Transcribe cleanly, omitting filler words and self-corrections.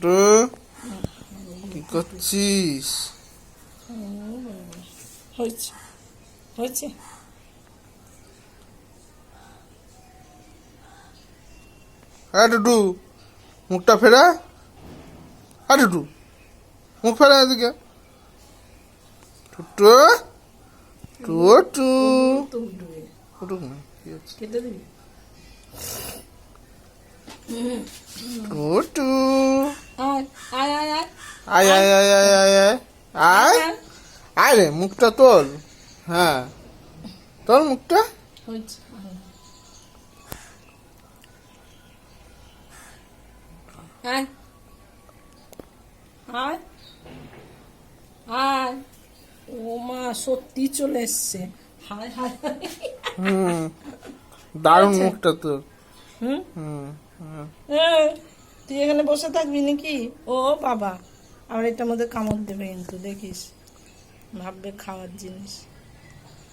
টুটু কি করছিস? হয়েছে হয়েছে। হ্যাঁ টুটু, মুখটা ফেরা। হ্যাঁ টুটু, মুখ ফেরা এদিকে। টুটু টুটু উঠুক না, কি আছে? কেটে দিবি। টুটু আয় আয় আয় আয় আয় আয় আয় আয় আয় আয় আয় আয় রে, মুখটা তোল। হ্যাঁ, তোর মুখটা। হয়েছে। আয় আয় আয়। ও মা, সত্যি চলে এসছে। হায় হায় হায়। দারুণ আচ্ছা। মুখটা তোর। হুম, হুম হুম। তুই এখানে বসে থাকবি নাকি? ও বাবা, আর এটার মধ্যে কামড় দেবে কিন্তু, দেখিস, ভাববে খাওয়ার জিনিস।